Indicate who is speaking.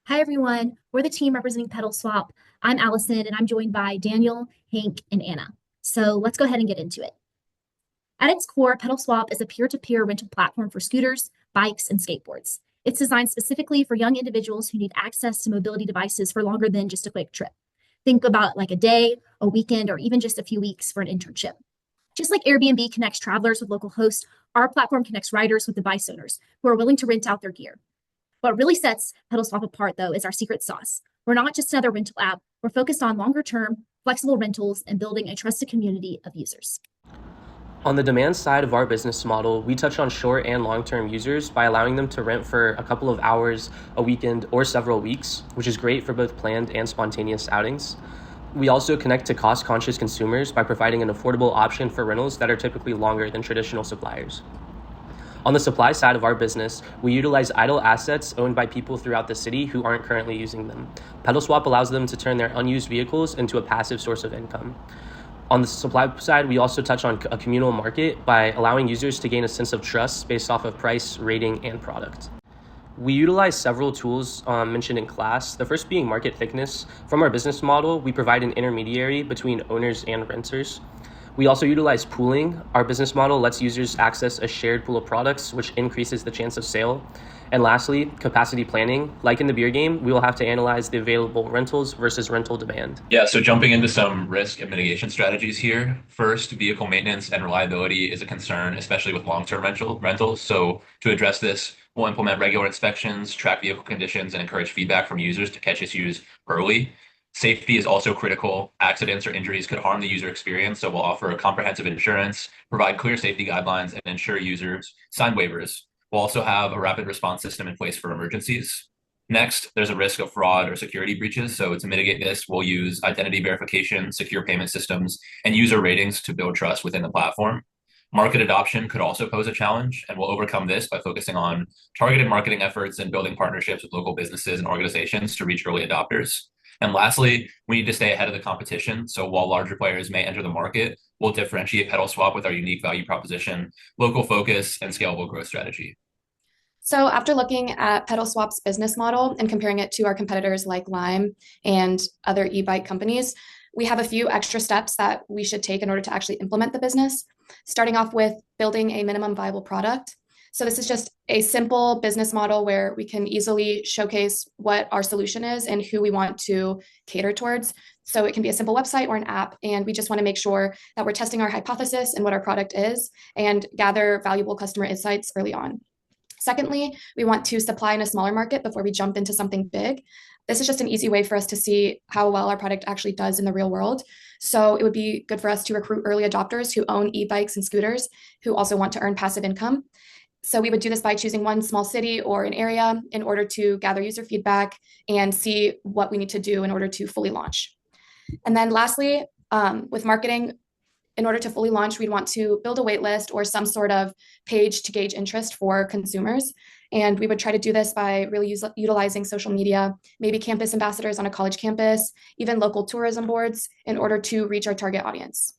Speaker 1: Hi, everyone. We're the team representing Pedal Swap. I'm Allison, and I'm joined by Daniel, Hank, and Anna. So let's go ahead and get into it. At its core, Pedal Swap is a peer-to-peer rental platform for scooters, bikes, and skateboards. It's designed specifically for young individuals who need access to mobility devices for longer than just a quick trip. Think about like a day, a weekend, or even just a few weeks for an internship. Just like Airbnb connects travelers with local hosts, our platform connects riders with device owners who are willing to rent out their gear. What really sets Pedal Swap apart, though, is our secret sauce. We're not just another rental app. We're focused on longer term, flexible rentals and building a trusted community of users.
Speaker 2: On the demand side of our business model, we touch on short and long-term users by allowing them to rent for a couple of hours, a weekend, or several weeks, which is great for both planned and spontaneous outings. We also connect to cost-conscious consumers by providing an affordable option for rentals that are typically longer than traditional suppliers. On the supply side of our business, we utilize idle assets owned by people throughout the city who aren't currently using them. Pedal Swap allows them to turn their unused vehicles into a passive source of income. On the supply side, we also touch on a communal market by allowing users to gain a sense of trust based off of price, rating, and product. We utilize several tools mentioned in class, the first being market thickness. From our business model, we provide an intermediary between owners and renters. We also utilize pooling. Our business model lets users access a shared pool of products, which increases the chance of sale. And lastly, capacity planning. Like in the beer game, we will have to analyze the available rentals versus rental demand.
Speaker 3: Yeah, so jumping into some risk and mitigation strategies here. First, vehicle maintenance and reliability is a concern, especially with long-term rentals. So to address this, we'll implement regular inspections, track vehicle conditions, and encourage feedback from users to catch issues early. Safety is also critical. Accidents or injuries could harm the user experience, so we'll offer a comprehensive insurance, provide clear safety guidelines, and ensure users sign waivers. We'll also have a rapid response system in place for emergencies. Next, there's a risk of fraud or security breaches. So to mitigate this, we'll use identity verification, secure payment systems, and user ratings to build trust within the platform. Market adoption could also pose a challenge, and we'll overcome this by focusing on targeted marketing efforts and building partnerships with local businesses and organizations to reach early adopters. And lastly, we need to stay ahead of the competition. So while larger players may enter the market, we'll differentiate Pedal Swap with our unique value proposition, local focus, and scalable growth strategy.
Speaker 4: So after looking at Pedal Swap's business model and comparing it to our competitors like Lime and other e-bike companies, we have a few extra steps that we should take in order to actually implement the business, starting off with building a minimum viable product. So this is just a simple business model where we can easily showcase what our solution is and who we want to cater towards. So it can be a simple website or an app, and we just want to make sure that we're testing our hypothesis and what our product is and gather valuable customer insights early on. Secondly, we want to supply in a smaller market before we jump into something big. This is just an easy way for us to see how well our product actually does in the real world. So it would be good for us to recruit early adopters who own e-bikes and scooters who also want to earn passive income. So we would do this by choosing one small city or an area in order to gather user feedback and see what we need to do in order to fully launch. And then lastly, with marketing, in order to fully launch, we'd want to build a wait list or some sort of page to gauge interest for consumers. And we would try to do this by really utilizing social media, maybe campus ambassadors on a college campus, even local tourism boards in order to reach our target audience.